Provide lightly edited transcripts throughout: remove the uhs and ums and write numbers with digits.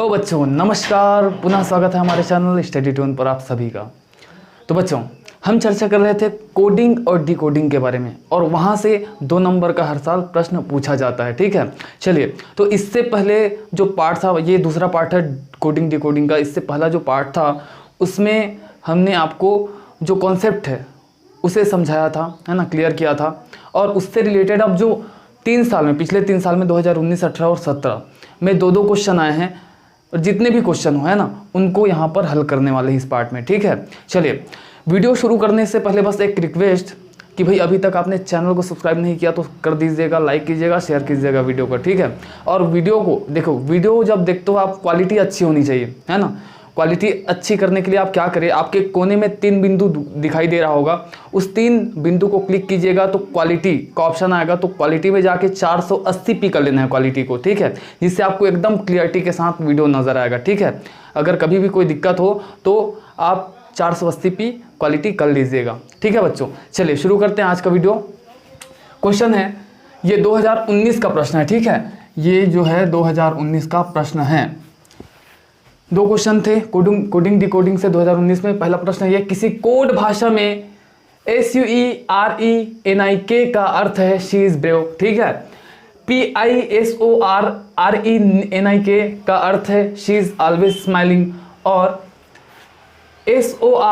Hello बच्चों, नमस्कार। पुनः स्वागत है हमारे चैनल स्टडी ट्यून पर आप सभी का। तो बच्चों, हम चर्चा कर रहे थे कोडिंग और डिकोडिंग के बारे में, और वहाँ से 2 नंबर का हर साल प्रश्न पूछा जाता है। ठीक है, चलिए। तो इससे पहले जो पार्ट था, ये दूसरा पार्ट है कोडिंग डिकोडिंग का। इससे पहला जो पार्ट था उसमें हमने आपको जो कॉन्सेप्ट है उसे समझाया था, है ना, क्लियर किया था। और उससे रिलेटेड अब जो 3 साल में, पिछले 3 साल में 2019, 18 और 17 में 2 क्वेश्चन आए हैं, और जितने भी क्वेश्चन हो, है ना, उनको यहाँ पर हल करने वाले हैं इस पार्ट में। ठीक है, चलिए। वीडियो शुरू करने से पहले बस एक रिक्वेस्ट कि भाई अभी तक आपने चैनल को सब्सक्राइब नहीं किया तो कर दीजिएगा, लाइक कीजिएगा, शेयर कीजिएगा वीडियो को। ठीक है, और वीडियो को देखो, वीडियो जब देखते हो आप, क्वालिटी अच्छी होनी चाहिए, है ना। क्वालिटी अच्छी करने के लिए आप क्या करें, आपके कोने में 3 बिंदु दिखाई दे रहा होगा, उस 3 बिंदु को क्लिक कीजिएगा तो क्वालिटी का ऑप्शन आएगा। तो क्वालिटी में जाके 480p कर लेना है क्वालिटी को। ठीक है, जिससे आपको एकदम क्लियरिटी के साथ वीडियो नज़र आएगा। ठीक है, अगर कभी भी कोई दिक्कत हो तो आप 480p क्वालिटी कर लीजिएगा। ठीक है बच्चों, चलिए शुरू करते हैं आज का वीडियो। क्वेश्चन है, ये 2019 का प्रश्न है। ठीक है, ये जो है 2019 का प्रश्न है। 2 क्वेश्चन थे कोडिंग डिकोडिंग से 2019 में। पहला प्रश्न है, किसी कोड भाषा में SUERENIK का अर्थ है शी इज ब्रेव। ठीक है, PISORRENIK का अर्थ है शी इज ऑलवेज स्माइलिंग, और SORREZHI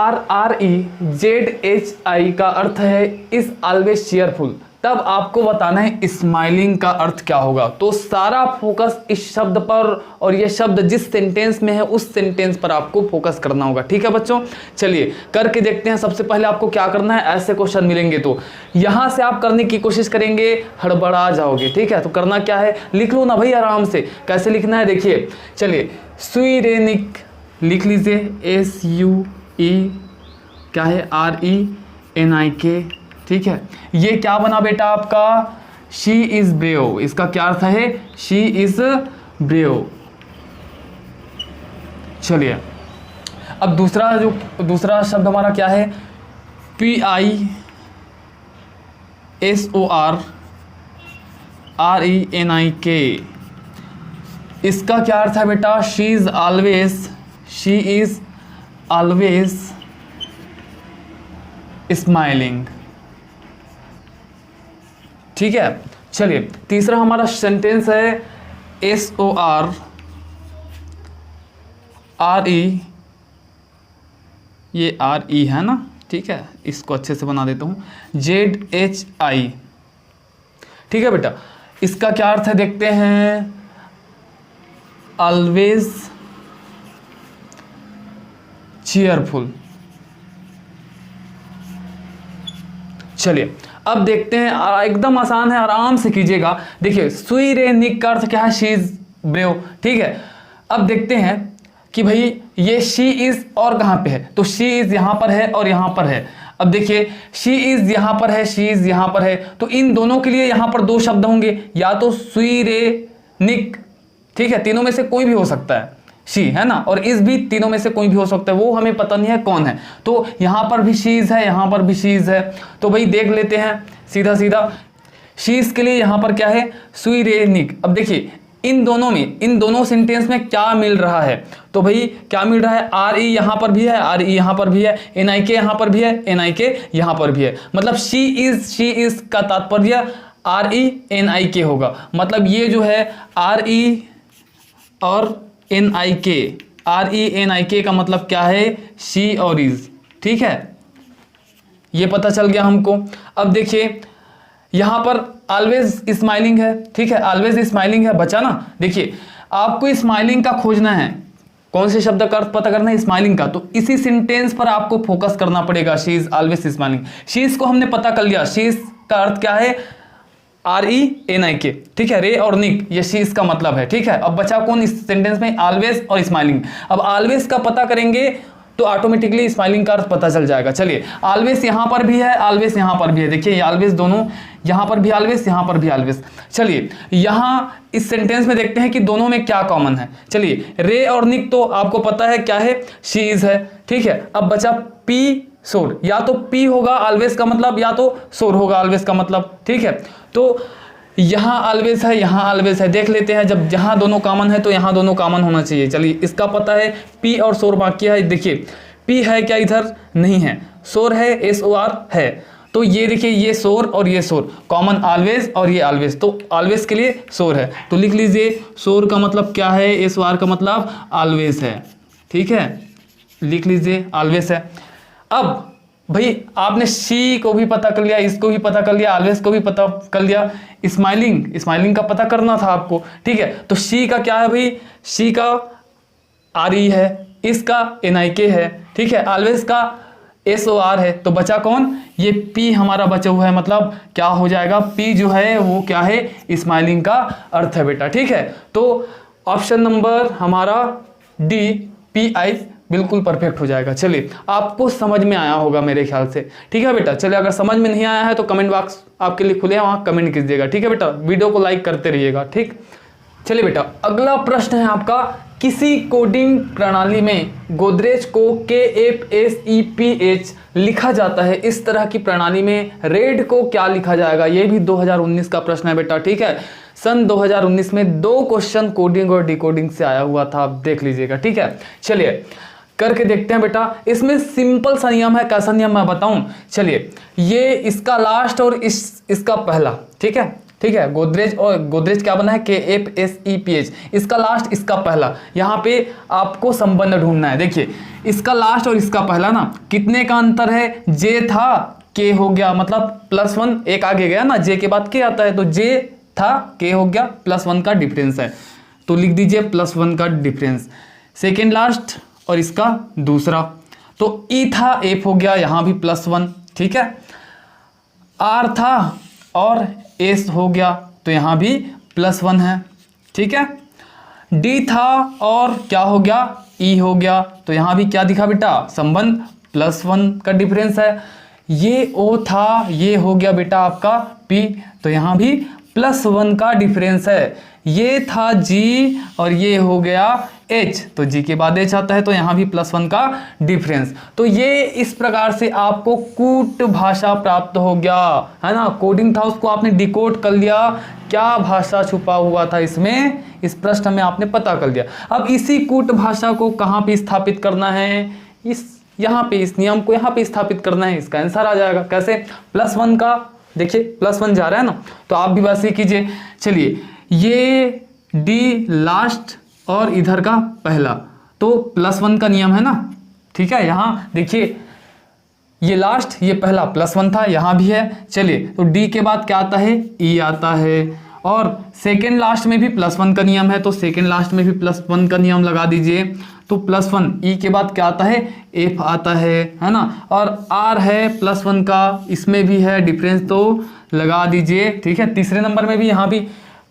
का अर्थ है इज ऑलवेज चीयरफुल। तब आपको बताना है स्माइलिंग का अर्थ क्या होगा। तो सारा फोकस इस शब्द पर, और ये शब्द जिस सेंटेंस में है उस सेंटेंस पर आपको फोकस करना होगा। ठीक है बच्चों, चलिए करके देखते हैं। सबसे पहले आपको क्या करना है, ऐसे क्वेश्चन मिलेंगे तो यहाँ से आप करने की कोशिश करेंगे, हड़बड़ा जाओगे। ठीक है, तो करना क्या है, लिख लो ना भाई आराम से। कैसे लिखना है देखिए, चलिए। सुइरेनिक लिख लीजिए, SUE क्या है, RENIK। ठीक है, ये क्या बना बेटा आपका, शी इज ब्रेव। इसका क्या अर्थ है, शी इज ब्रेव। चलिए, अब दूसरा शब्द हमारा क्या है, PISORRENIK। इसका क्या अर्थ है बेटा, शी इज ऑलवेज स्माइलिंग। ठीक है, चलिए। तीसरा हमारा सेंटेंस है SORRE, ये RE है ना। ठीक है, इसको अच्छे से बना देता हूँ, ZHI। ठीक है बेटा, इसका क्या अर्थ है देखते हैं, ऑलवेज चीयरफुल। चलिए अब देखते हैं, एकदम आसान है, आराम से कीजिएगा। देखिए, सुइरेनिक का अर्थ क्या है, शी इज ब्रेव। ठीक है, अब देखते हैं कि भाई ये शी इज और कहाँ पे है, तो शी इज यहाँ पर है और यहाँ पर है। अब देखिए, शी इज यहाँ पर है, शी इज यहाँ पर है, तो इन दोनों के लिए यहाँ पर 2 शब्द होंगे, या तो सुइरेनिक, ठीक है, तीनों में से कोई भी हो सकता है, शी है ना, और इस भी तीनों में से कोई भी हो सकता है, वो हमें पता नहीं है कौन है। तो यहाँ पर भी शीज है, यहाँ पर भी शीज है, तो भाई देख लेते हैं सीधा सीधा। शीज के लिए यहाँ पर क्या है, सुइरेनिक। अब देखिए इन दोनों सेंटेंस में क्या मिल रहा है, तो भाई क्या मिल रहा है, RE यहाँ पर भी है, RE यहाँ पर भी है, NIK यहाँ पर भी है, NIK यहाँ पर भी है। मतलब शी इज का तात्पर्य RENIK होगा। मतलब ये जो है RE और NIK, RENIK का मतलब क्या है, शी और इज। ठीक है, ये पता चल गया हमको। अब देखिए यहाँ पर ऑलवेज स्माइलिंग है। ठीक है, ऑलवेज स्माइलिंग है बचा ना। देखिए, आपको स्माइलिंग का खोजना है, कौन से शब्द का अर्थ पता करना है, स्माइलिंग का। तो इसी सेंटेंस पर आपको फोकस करना पड़ेगा, she is always smiling. She is को हमने पता कर लिया, शी इज का अर्थ क्या है, RENIK। ठीक है, रे और निक, ये शी इज का मतलब है। ठीक है, अब बचा कौन इस सेंटेंस में, ऑलवेज और स्माइलिंग। अब ऑलवेज का पता करेंगे तो ऑटोमेटिकली स्माइलिंग का अर्थ पता चल जाएगा। चलिए, ऑलवेज यहाँ पर भी है, ऑलवेज यहाँ पर भी है। देखिए ये ऑलवेज दोनों, यहाँ पर भी ऑलवेज, यहाँ पर भी ऑलवेज। चलिए यहाँ इस सेंटेंस में देखते हैं कि दोनों में क्या कॉमन है। चलिए, रे और निक तो आपको पता है क्या है, शी इज है। ठीक है, अब बचा पी सोर, या तो पी होगा ऑलवेज का मतलब, या तो सोर होगा ऑलवेज का मतलब। ठीक है, तो यहाँ ऑलवेज है, यहाँ ऑलवेज है, देख लेते हैं। जब जहाँ दोनों कॉमन है तो यहाँ दोनों कॉमन होना चाहिए। चलिए इसका पता है, पी और शोर बाकी है। देखिए पी है क्या, इधर नहीं है, शोर है, SOR है। तो ये देखिए ये शोर और ये शोर कॉमन ऑलवेज और ये ऑलवेज, तो ऑलवेज के लिए शोर है। तो लिख लीजिए शोर का मतलब क्या है, SOR का मतलब ऑलवेज है। ठीक है, लिख लीजिए ऑलवेज है। अब भाई आपने सी को भी पता कर लिया, इसको भी पता कर लिया, ऑलवेज को भी पता कर लिया, स्माइलिंग का पता करना था आपको। ठीक है, तो सी का क्या है भाई, सी का RE है, इसका NIK है। ठीक है, ऑलवेज का SOR है। तो बचा कौन, ये P हमारा बचा हुआ है, मतलब क्या हो जाएगा, P जो है वो क्या है, स्माइलिंग का अर्थ है बेटा। ठीक है, तो ऑप्शन नंबर हमारा D PI बिल्कुल परफेक्ट हो जाएगा। चलिए आपको समझ में आया होगा मेरे ख्याल से। ठीक है बेटा, चलिए अगर समझ में नहीं आया है तो कमेंट बॉक्स आपके लिए खुले हैं, वहाँ कमेंट कीजिएगा। ठीक है बेटा, वीडियो को लाइक करते रहिएगा। ठीक, चलिए बेटा अगला प्रश्न है आपका, किसी कोडिंग प्रणाली में गोदरेज को KFSEPH लिखा जाता है, इस तरह की प्रणाली में रेड को क्या लिखा जाएगा। ये भी 2019 का प्रश्न है बेटा। ठीक है, सन 2019 में 2 क्वेश्चन कोडिंग और डिकोडिंग से आया हुआ था, आप देख लीजिएगा। ठीक है, चलिए करके देखते हैं बेटा। इसमें सिंपल सा नियम है, कैसा नियम मैं बताऊं। चलिए ये इसका लास्ट और इसका पहला। ठीक है, ठीक है, गोदरेज क्या बना है, KFSEPH, इसका लास्ट इसका पहला। यहाँ पे आपको संबंध ढूंढना है। देखिए इसका लास्ट और इसका पहला ना, कितने का अंतर है, J था K हो गया, मतलब +1 एक आगे गया ना, J के बाद K आता है, तो J था K हो गया, +1 का डिफरेंस है। तो लिख दीजिए +1 का डिफरेंस, सेकेंड लास्ट और इसका दूसरा। तो E था F हो गया, यहाँ भी +1। ठीक है, R था और S हो गया, तो यहाँ भी +1 है। ठीक है, D था और क्या हो गया, E हो गया, तो यहाँ भी क्या दिखा बेटा, संबंध +1 का डिफरेंस है। ये O था, ये हो गया बेटा आपका P, तो यहाँ भी +1 का डिफरेंस है। ये था G और ये हो गया H, तो G के बाद H आता है, तो यहाँ भी +1 का डिफरेंस। तो ये इस प्रकार से आपको कूट भाषा प्राप्त हो गया, है ना। कोडिंग था उसको आपने डिकोड कर लिया, क्या भाषा छुपा हुआ था इसमें, इस प्रश्न में आपने पता कर लिया। अब इसी कूट भाषा को कहाँ पे स्थापित करना है, यहाँ पे इस नियम को यहाँ पे स्थापित करना है, इसका आंसर आ जाएगा। कैसे, +1 का देखिए +1 जा रहा है ना, तो आप भी वैसे ही कीजिए। चलिए ये D लास्ट और इधर का पहला, तो +1 का नियम है ना। ठीक है, यहाँ देखिए ये लास्ट ये पहला +1 था, यहाँ भी है। चलिए तो D के बाद क्या आता है, E आता है, और सेकेंड लास्ट में भी +1 का नियम है, तो सेकेंड लास्ट में भी +1 का नियम लगा दीजिए। तो +1, E के बाद क्या आता है, F आता है ना, और R है +1 का, इसमें भी है डिफरेंस, तो लगा दीजिए। ठीक है, तीसरे नंबर में भी यहाँ भी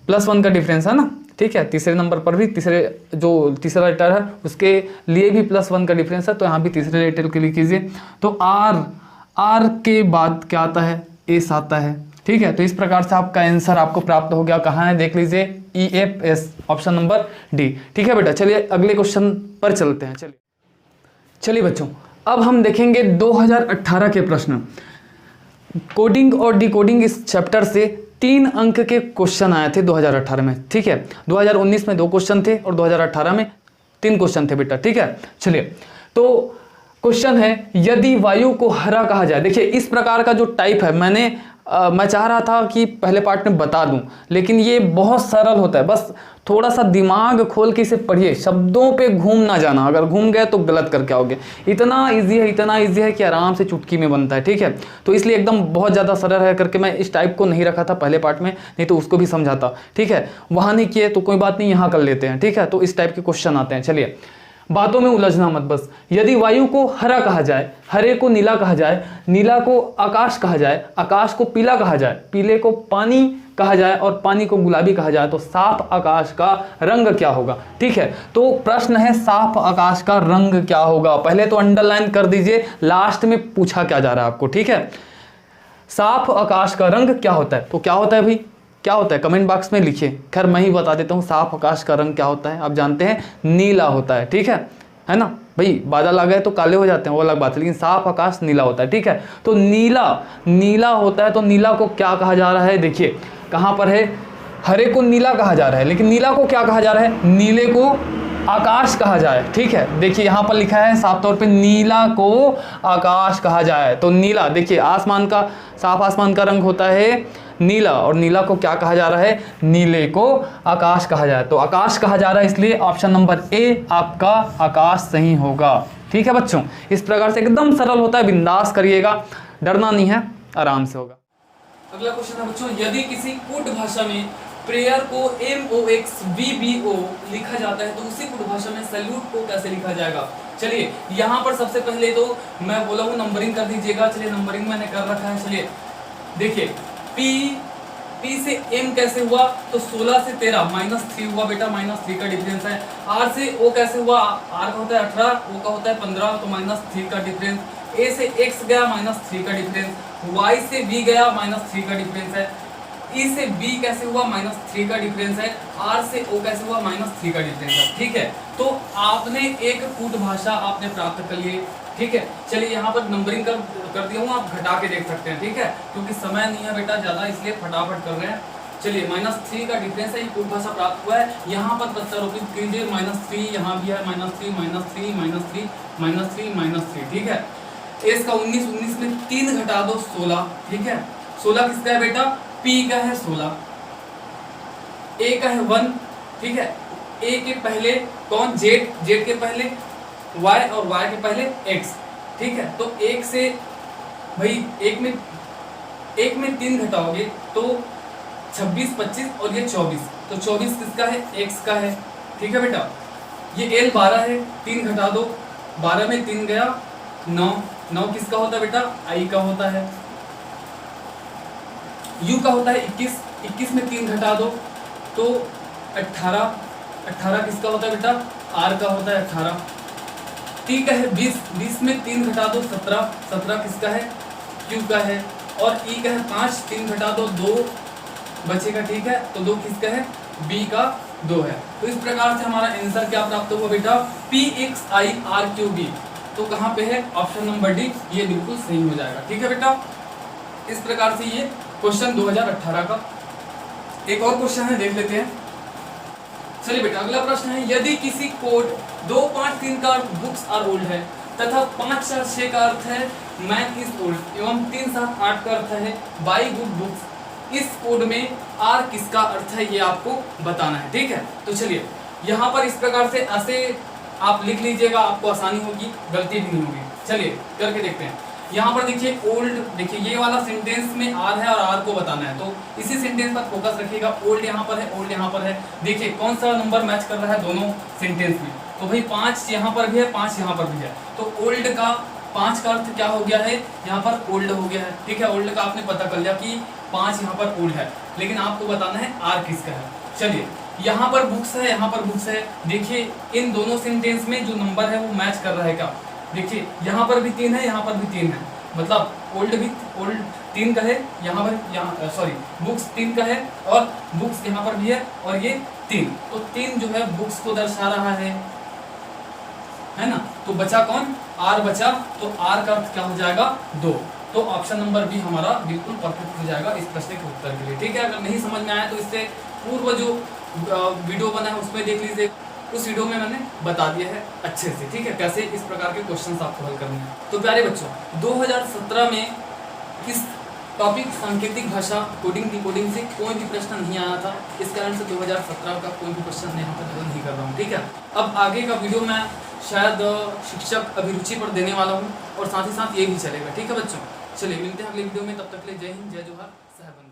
+1 का डिफरेंस है ना। ठीक है, तीसरे नंबर पर भी तीसरा लेटर है उसके लिए भी +1 का डिफरेंस है, तो यहाँ भी तीसरे लेटर के लिए कीजिए। तो R के बाद क्या आता है, S आता है। ठीक है, तो इस प्रकार से आपका आंसर आपको प्राप्त हो गया। कहाँ है देख लीजिए, EFS, ऑप्शन नंबर D। ठीक है बेटा, चलिए अगले क्वेश्चन पर चलते हैं। चलिए बच्चों, अब हम देखेंगे 2018 के प्रश्न। कोडिंग और डिकोडिंग इस चैप्टर से 3 अंक के क्वेश्चन आए थे 2018 में। ठीक है, 2019 में 2 क्वेश्चन थे और 2018 में 3 क्वेश्चन थे बेटा। ठीक है, चलिए तो क्वेश्चन है, यदि वायु को हरा कहा जाए। देखिए इस प्रकार का जो टाइप है, मैं चाह रहा था कि पहले पार्ट में बता दूं, लेकिन ये बहुत सरल होता है, बस थोड़ा सा दिमाग खोल के इसे पढ़िए, शब्दों पे घूम ना जाना, अगर घूम गए तो गलत करके आओगे। इतना इजी है कि आराम से चुटकी में बनता है। ठीक है, तो इसलिए एकदम बहुत ज़्यादा सरल है करके मैं इस टाइप को नहीं रखा था पहले पार्ट में, नहीं तो उसको भी समझाता। ठीक है, वहाँ नहीं किए तो कोई बात नहीं, यहाँ कर लेते हैं। ठीक है, तो इस टाइप के क्वेश्चन आते हैं। चलिए बातों में उलझना मत बस। यदि वायु को हरा कहा जाए, हरे को नीला कहा जाए, नीला को आकाश कहा जाए, आकाश को पीला कहा जाए, पीले को पानी कहा जाए और पानी को गुलाबी कहा जाए, तो साफ आकाश का रंग क्या होगा। ठीक है, तो प्रश्न है साफ आकाश का रंग क्या होगा। पहले तो अंडरलाइन कर दीजिए, लास्ट में पूछा क्या जा रहा है आपको। ठीक है, साफ आकाश का रंग क्या होता है, तो क्या होता है भाई, क्या होता है कमेंट बॉक्स में लिखिए। खैर मैं ही बता देता हूँ, साफ आकाश का रंग क्या होता है, आप जानते हैं नीला होता है। ठीक है ना भाई, बादल आ गए तो काले हो जाते हैं वो अलग बात है, लेकिन साफ आकाश नीला होता है। ठीक है, तो नीला होता है, तो नीला को क्या कहा जा रहा है, देखिए कहाँ पर है, हरे को नीला कहा जा रहा है, लेकिन नीला को क्या कहा जा रहा है, नीले को आकाश कहा जाए। ठीक है, देखिए यहाँ पर लिखा है साफ तौर पे नीला को आकाश कहा जाए। तो नीला, देखिए आसमान का, साफ आसमान का रंग होता है नीला, और नीला को क्या कहा जा रहा है, नीले को आकाश कहा जाए। तो आकाश कहा जा रहा है, इसलिए ऑप्शन नंबर ए आपका आकाश सही होगा। ठीक है बच्चों, इस प्रकार से एकदम सरल होता है, बिंदास करिएगा, डरना नहीं है, आराम से होगा। अगला क्वेश्चन है बच्चों, यदि किसी कूट भाषा में प्रेयर को MOXVBO लिखा जाता है तो उसी कूट भाषा में सैल्यूट को कैसे लिखा जाएगा। चलिए यहाँ पर सबसे पहले तो मैं बोला हूँ नंबरिंग कर दीजिएगा। चलिए नंबरिंग मैंने कर रखा है। चलिए देखिए P से M कैसे हुआ, तो 16 से 13 -3 हुआ बेटा, -3 का डिफरेंस है। R से O कैसे हुआ, R का होता है 18, O का होता है 15, तो -3 का डिफरेंस। A से X गया -3 का डिफरेंस, Y से B गया -3 का डिफरेंस है। E से B कैसे हुआ, -3 का डिफरेंस है। R से O कैसे हुआ, -3 का डिफरेंस है। ठीक है, तो आपने एक कूट भाषा आपने प्राप्त कर ली। ठीक है, चलिए यहाँ पर नंबरिंग कर दिया हूँ, आप घटा के देख सकते हैं। ठीक है, क्योंकि समय नहीं है बेटा ज़्यादा, इसलिए फटाफट कर रहे हैं। चलिए -3 का डिफरेंस है, ये कूट भाषा प्राप्त हुआ है। यहाँ पर प्रत्यारोपित कीजिए, -3 यहाँ भी है, -3 -3 -3 -3 -3। ठीक है, S का 19 में 3 घटा दो 16। ठीक है, 16 किसका है बेटा, P का है 16, A का है 1। ठीक है, A के पहले कौन, Z के पहले Y और Y के पहले X। ठीक है, तो 1 से भाई 1 में 3 घटाओगे तो 26 25 और ये 24, तो 24 किसका है, X का है। ठीक है बेटा, ये L 12 है, 3 घटा दो, 12 में 3 गया 9 किसका होता है बेटा, I का होता है। U का होता है 21 में 3 घटा दो तो 18 किसका होता है बेटा, R का होता है 18। T का है 20 में 3 घटा दो 17 किसका है, Q का है। और E का है 5, 3 घटा दो 2 बचेगा। ठीक है, तो 2 किसका है, B का 2 है। तो इस प्रकार से हमारा आंसर क्या प्राप्त हुआ बेटा, PXIRQB। तो कहाँ पे है, ऑप्शन नंबर डी, ये बिल्कुल सही हो जाएगा। ठीक है बेटा, इस प्रकार से ये क्वेश्चन 2018 का। एक और क्वेश्चन है, देख लेते हैं। चलिए बेटा, अगला प्रश्न है, यदि किसी कोड 2 5 3 का बुक्स आर ओल्ड है तथा 5 4 6 का अर्थ है मैथ इज ओल्ड एवं 3 7 8 का अर्थ है बाई गुड बुक्स, इस कोड में आर किसका अर्थ है, ये आपको बताना है। ठीक है, तो चलिए यहाँ पर इस प्रकार से ऐसे आप लिख लीजिएगा, आपको आसानी होगी, गलती भी नहीं होगी। चलिए करके देखते हैं। यहाँ पर देखिए ओल्ड, देखिए ये वाला सेंटेंस में आर है और आर को बताना है, तो इसी सेंटेंस पर फोकस रखिएगा। ओल्ड यहाँ पर है, ओल्ड यहाँ पर है। देखिए कौन सा नंबर मैच कर रहा है दोनों सेंटेंस में, तो भाई 5 यहाँ पर भी है, 5 यहाँ पर भी है। तो ओल्ड का 5 का अर्थ क्या हो गया है, यहाँ पर ओल्ड हो गया है। ठीक है, ओल्ड का आपने पता कर लिया कि 5 यहाँ पर ओल्ड है, लेकिन आपको बताना है आर किसका है। चलिए यहाँ पर बुक्स है, यहाँ पर बुक्स है। देखिए इन दोनों सेंटेंस में जो नंबर है वो मैच कर रहा है क्या, देखिए यहाँ पर भी 3 है, यहाँ पर भी 3 है, मतलब ओल्ड 3 का है, यहाँ सॉरी बुक्स 3 का है और बुक्स यहाँ पर भी है और ये 3, तो 3 जो है बुक्स को दर्शा रहा है ना। तो बचा कौन, आर बचा, तो आर का अर्थ क्या हो जाएगा, 2। तो ऑप्शन नंबर बी हमारा बिल्कुल परफेक्ट हो जाएगा इस प्रश्न के उत्तर के लिए। ठीक है, अगर नहीं समझ में आया तो इससे पूर्व जो वीडियो बना है उसमें देख लीजिए, उस वीडियो में मैंने बता दिया है अच्छे से। ठीक है, कैसे इस प्रकार के क्वेश्चंस आपको हल करने हैं। तो प्यारे बच्चों, 2017 में इस टॉपिक सांकेतिक भाषा कोडिंग डिकोडिंग से कोई भी प्रश्न नहीं आया था, इस कारण से 2017 का कोई भी क्वेश्चन यहाँ पर हल नहीं कर रहा हूँ। ठीक है, अब आगे का वीडियो मैं शायद शिक्षक अभिरुचि पर देने वाला हूँ और साथ ही साथ ये भी चलेगा। ठीक है बच्चों, चलिए मिलते हैं अगले वीडियो में, तब तक के लिए जय हिंद, जय जोहार, साहेब।